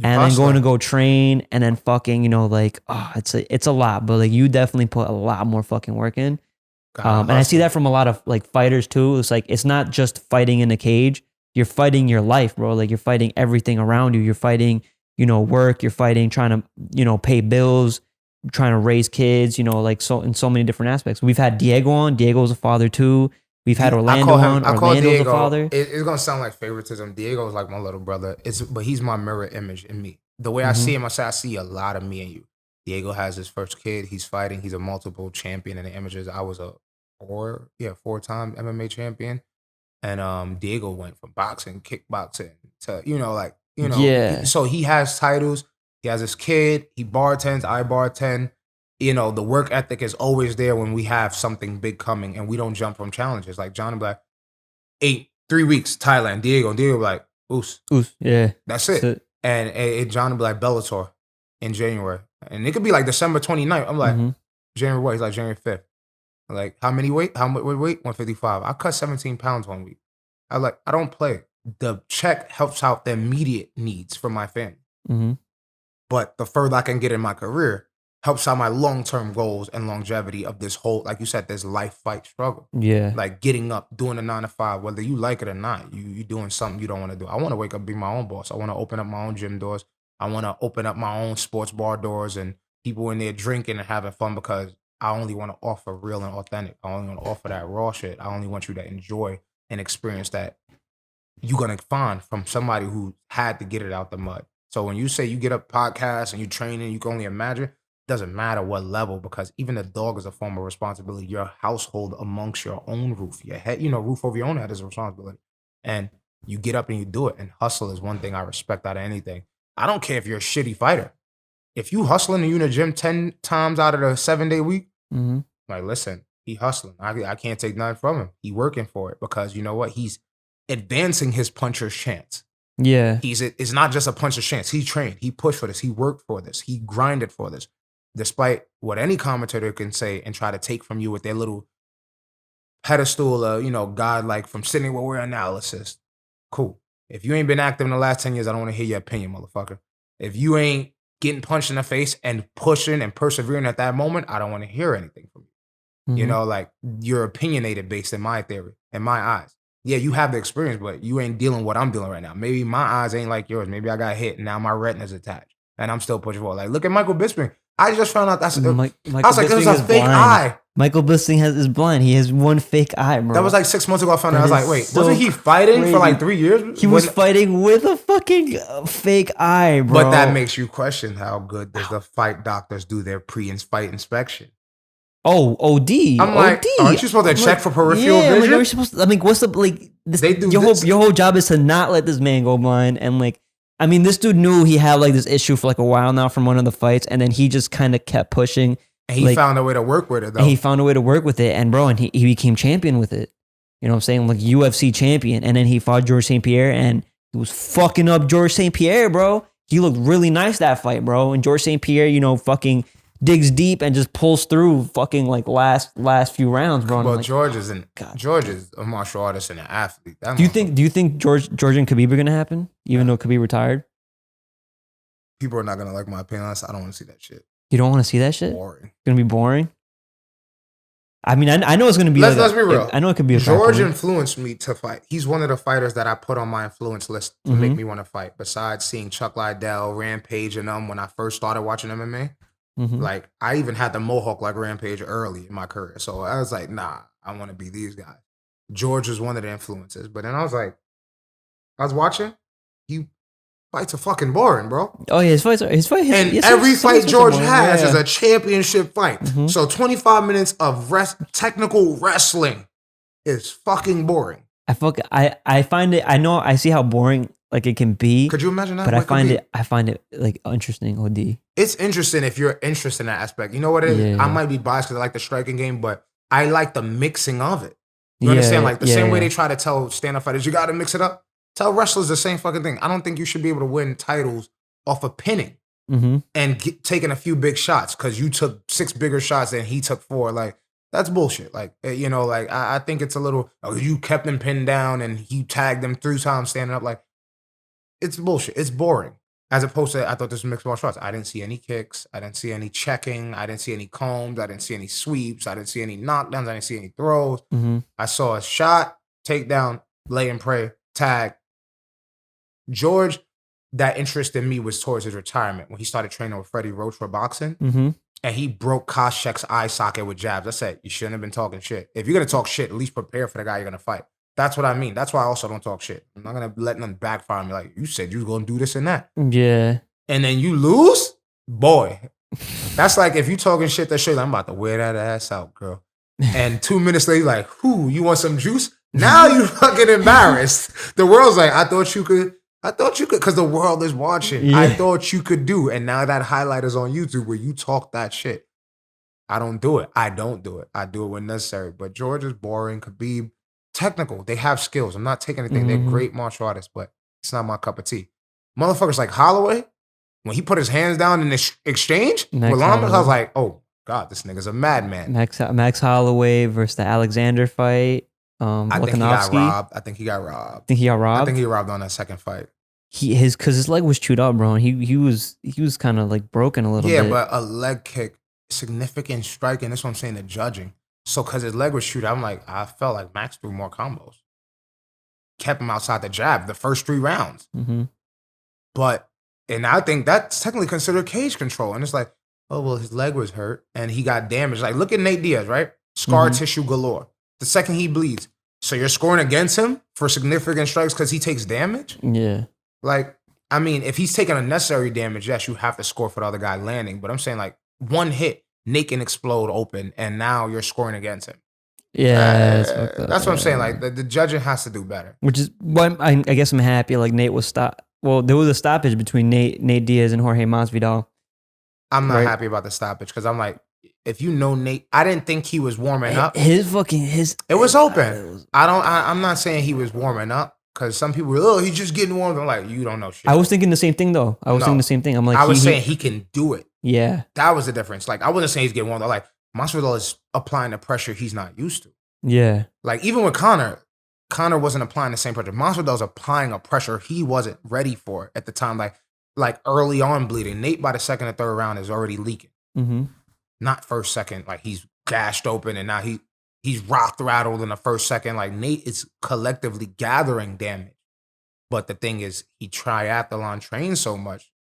and then going to go train, and then fucking, you know, like, oh, it's a lot, but like you definitely put a lot more fucking work in. And I see that from a lot of like fighters too. It's like, it's not just fighting in a cage. You're fighting your life, bro. Like you're fighting everything around you. You're fighting, you know, work. You're fighting trying to, you know, pay bills, trying to raise kids, you know, like so in so many different aspects. We've had Diego on. Diego's a father too. We've had Orlando on. Orlando's Diego, a father. It's gonna sound like favoritism. Diego's like my little brother. But he's my mirror image in me. The way I see him, I see a lot of me and you. Diego has his first kid. He's fighting. He's a multiple champion in the images. I was a 4-time MMA champion. And Diego went from boxing, kickboxing to, Yeah. So he has titles. He has his kid. He bartends. I bartend. You know, the work ethic is always there when we have something big coming and we don't jump from challenges. Like John will be like, 3 weeks, Thailand, Diego will be like, oos. Yeah. That's it. And John will be like, Bellator in January. And it could be like December 29th. I'm like, January what? He's like, January 5th. I'm like, how much weight? 155. I cut 17 pounds 1 week. I like, I don't play. The check helps out the immediate needs for my family. But the further I can get in my career helps out my long-term goals and longevity of this whole, like you said, this life fight struggle. Yeah. Like getting up, doing a 9 to 5, whether you like it or not, you doing something you don't want to do. I want to wake up, be my own boss. I want to open up my own gym doors. I want to open up my own sports bar doors and people in there drinking and having fun because I only want to offer real and authentic. I only want to offer that raw shit. I only want you to enjoy and experience that you're going to find from somebody who had to get it out the mud. So when you say you get a podcast and you training, you can only imagine, it doesn't matter what level, because even the dog is a form of responsibility. Your household amongst your own roof, your head, roof over your own head is a responsibility. And you get up and you do it. And hustle is one thing I respect out of anything. I don't care if you're a shitty fighter. If you hustling and you in the gym 10 times out of the 7-day week, like, listen, he hustling. I can't take nothing from him. He working for it because you know what? He's advancing his puncher's chance. Yeah. It's not just a puncher's chance. He trained. He pushed for this. He worked for this. He grinded for this. Despite what any commentator can say and try to take from you with their little pedestal, God-like from sitting where we're analysis. Cool. If you ain't been active in the last 10 years, I don't want to hear your opinion, motherfucker. If you ain't getting punched in the face and pushing and persevering at that moment, I don't want to hear anything from you. Like you're opinionated based in my theory, in my eyes. Yeah, you have the experience, but you ain't dealing with what I'm dealing right now. Maybe my eyes ain't like yours. Maybe I got hit and now my retina's attached. and I'm still pushing forward. Like, look at Michael Bisping. I just found out that's. Michael I was like, it was Bisping a is fake blind. eye. Michael Bisping is blind. He has one fake eye, bro. That was like 6 months ago. I found out. I was That like, is wait, so wasn't he fighting for like crazy. 3 years? He was fighting with a fucking fake eye, bro. But that makes you question how good does the fight doctors do their pre-fight inspection. Oh, OD. I'm like, OD. aren't you supposed to check for peripheral yeah, vision? like, you're supposed to, I mean, what's the, like, this, They do your this. whole job is to not let this man go blind. And like, I mean, this dude knew he had like this issue for like a while now from one of the fights. And then he just kind of kept pushing. And he found a way to work with it, though. And he found a way to work with it. And bro, and he became champion with it. You know what I'm saying? Like UFC champion. And then he fought George St. Pierre and he was fucking up George St. Pierre, bro. He looked really nice that fight, bro. And George St. Pierre, you know, fucking digs deep and just pulls through fucking like last few rounds, bro. Well, like, George is a martial artist and an athlete. Do you think George and Khabib are gonna happen, even though Khabib retired? People are not gonna like my opinion on this. I don't want to see that shit. You don't want to see that shit? Boring. It's gonna be boring. I mean, I know it's gonna be. Let's be real. I know it could be a George fight. influenced me to fight. He's one of the fighters that I put on my influence list to make me want to fight. Besides seeing Chuck Liddell, Rampage, and them when I first started watching MMA. Like, I even had the mohawk like Rampage early in my career. So I was like, nah, I want to be these guys. George was one of the influences. But then I was like, I was watching, he fights are fucking boring, bro. Oh yeah, his fights. And every fight George has is a championship fight. So 25 minutes of technical wrestling is fucking boring. I find it. I know. I see how boring like it can be. Could you imagine that? But I find it like interesting. OD. It's interesting if you're interested in that aspect. You know what it is? Yeah. I might be biased because I like the striking game, but I like the mixing of it. You understand? Like the same way they try to tell stand-up fighters, you got to mix it up. Tell wrestlers the same fucking thing. I don't think you should be able to win titles off of pinning and taking a few big shots because you took 6 bigger shots than he took 4. Like, that's bullshit. Like, you know, like I think it's a little, you kept him pinned down and he tagged them 3 times standing up. Like, it's bullshit. It's boring. As opposed to, I thought this was mixed martial arts. I didn't see any kicks. I didn't see any checking. I didn't see any combs. I didn't see any sweeps. I didn't see any knockdowns. I didn't see any throws. I saw a shot, takedown, lay and pray, tag. George, that interest in me was towards his retirement when he started training with Freddie Roach for boxing. And he broke Koscheck's eye socket with jabs. I said, you shouldn't have been talking shit. If you're going to talk shit, at least prepare for the guy you're going to fight. That's what I mean. That's why I also don't talk shit. I'm not going to let nothing backfire on me. Like, you said you was going to do this and that. Yeah. And then you lose? Boy. That's like if you talking shit that shit, I'm about to wear that ass out, girl. And 2 minutes later, like, who? You want some juice? Now you fucking embarrassed. The world's like, I thought you could, because the world is watching. Yeah. I thought you could do. And now that highlight is on YouTube where you talk that shit. I don't do it. I don't do it. I do it when necessary. But George is boring. Khabib, technical. They have skills. I'm not taking anything. They're great martial artists, but it's not my cup of tea. Motherfuckers like Holloway, when he put his hands down in this exchange with Lama, I was like, oh, God, this nigga's a madman. Max Holloway versus the Alexander fight. I think he got robbed. I think he got robbed. Think he got robbed? I think he robbed on that second fight. Because his leg was chewed up, bro. And he was kind of like broken a little bit. Yeah, but a leg kick, significant striking. That's what I'm saying, the judging. So because his leg was chewed up, I'm like, I felt like Max threw more combos. Kept him outside the jab the first 3 rounds. But, and I think that's technically considered cage control. And it's like, oh, well, his leg was hurt and he got damaged. Like, look at Nate Diaz, right? Scar tissue galore. The second he bleeds. So you're scoring against him for significant strikes because he takes damage? Yeah. Like, I mean, if he's taking unnecessary damage, yes, you have to score for the other guy landing. But I'm saying, like, one hit, Nate can explode open, and now you're scoring against him. Yeah. That's what I'm saying. Like, the judging has to do better. Which is why I guess I'm happy. Like, Nate was stopped. Well, there was a stoppage between Nate Diaz and Jorge Masvidal. I'm not happy about the stoppage because I'm like, if you know Nate, I didn't think he was warming up. It was open. I'm not saying he was warming up because some people were, oh, he's just getting warmed. I'm like, you don't know shit. I was thinking the same thing though. Thinking the same thing. I'm like, I was saying he can do it. Yeah. That was the difference. Like, I wasn't saying he's getting warmed up. Like, Masvidal is applying the pressure he's not used to. Yeah. Like, even with Conor wasn't applying the same pressure. Masvidal's applying a pressure he wasn't ready for at the time. Like early on bleeding. Nate by the second or third round is already leaking. Not first, second. Like, he's gashed open and now he's rocked rattled in the first second. Like, Nate is collectively gathering damage. But the thing is, he triathlon trains so much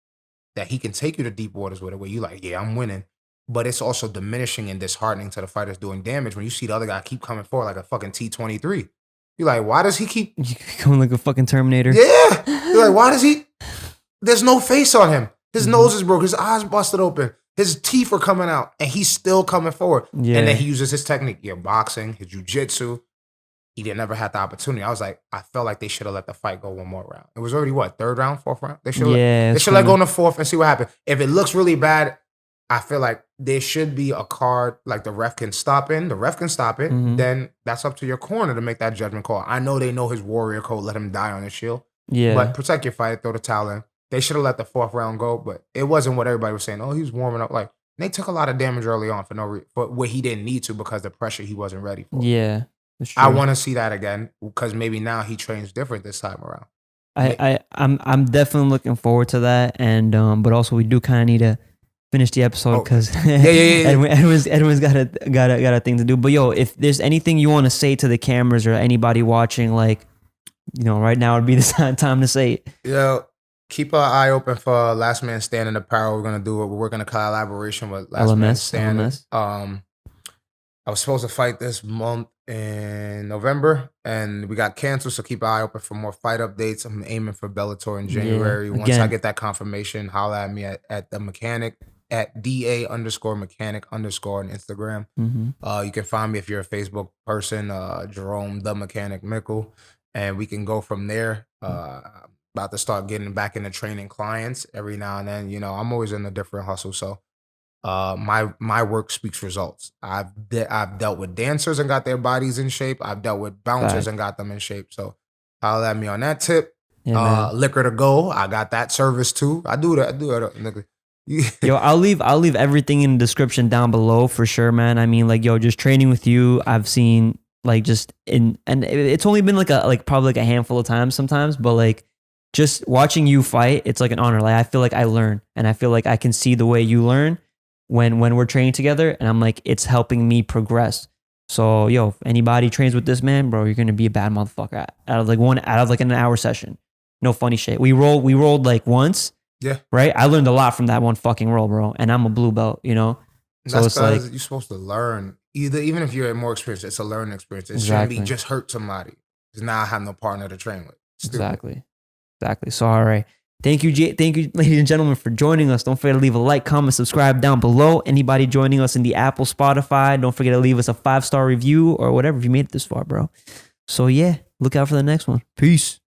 that he can take you to deep waters with it, where you like, yeah, I'm winning. But it's also diminishing and disheartening to the fighters doing damage when you see the other guy keep coming forward like a fucking T-23. You're like, why does he keep going like a fucking Terminator? Yeah. You're like, why does he? There's no face on him. His nose is broke. His eyes busted open. His teeth are coming out, and he's still coming forward. Yeah. And then he uses his technique, boxing, his jujitsu. He didn't never had the opportunity. I was like, I felt like they should have let the fight go one more round. It was already what, third round, fourth round? They should let go in the fourth and see what happened. If it looks really bad, I feel like there should be a card like the ref can stop it. The ref can stop it. Then that's up to your corner to make that judgment call. I know they know his warrior code, let him die on his shield. Yeah. But protect your fight, throw the towel in. They should have let the fourth round go, but it wasn't what everybody was saying. Oh, he was warming up. Like, Nate took a lot of damage early on for what he didn't need to because the pressure he wasn't ready for. Yeah. I want to see that again because maybe now he trains different this time around. I'm definitely looking forward to that, and but also we do kind of need to finish the episode because Edwin's got a thing to do. But yo, if there's anything you want to say to the cameras or anybody watching, like, right now would be the time to say it. Yo, keep an eye open for Last Man Standing apparel. We're gonna do it. We're working a collaboration with Last Man Standing. I was supposed to fight this month in November, and we got canceled. So keep an eye open for more fight updates. I'm aiming for Bellator in January. Once I get that confirmation, holla at me at the mechanic at DA_mechanic_ on Instagram. You can find me if you're a Facebook person, Jerome the Mechanic Mickle, and we can go from there. About to start getting back into training clients every now and then. I'm always in a different hustle, so. My work speaks results. I've dealt with dancers and got their bodies in shape. I've dealt with bouncers and got them in shape. So holler at me on that tip. Yeah, liquor to go. I got that service too. I do that. Yo, I'll leave everything in the description down below for sure, man. I mean, like, yo, just training with you, I've seen like and it's only been probably a handful of times sometimes, but like just watching you fight, it's like an honor. Like I feel like I learn, and I feel like I can see the way you learn when we're training together, and I'm like, it's helping me progress. So yo, if anybody trains with this man, bro, you're gonna be a bad motherfucker out of an hour session. No funny shit. We rolled like once. Yeah. Right? I learned a lot from that one fucking roll, bro. And I'm a blue belt, So that's it's like you're supposed to learn. Even if you're more experienced, it's a learning experience. It shouldn't be just hurt somebody. Because now I have no partner to train with. Stupid. Exactly. So all right. Thank you, ladies and gentlemen, for joining us. Don't forget to leave a like, comment, subscribe down below. Anybody joining us in the Apple, Spotify, don't forget to leave us a 5-star review or whatever if you made it this far, bro. So yeah, look out for the next one. Peace.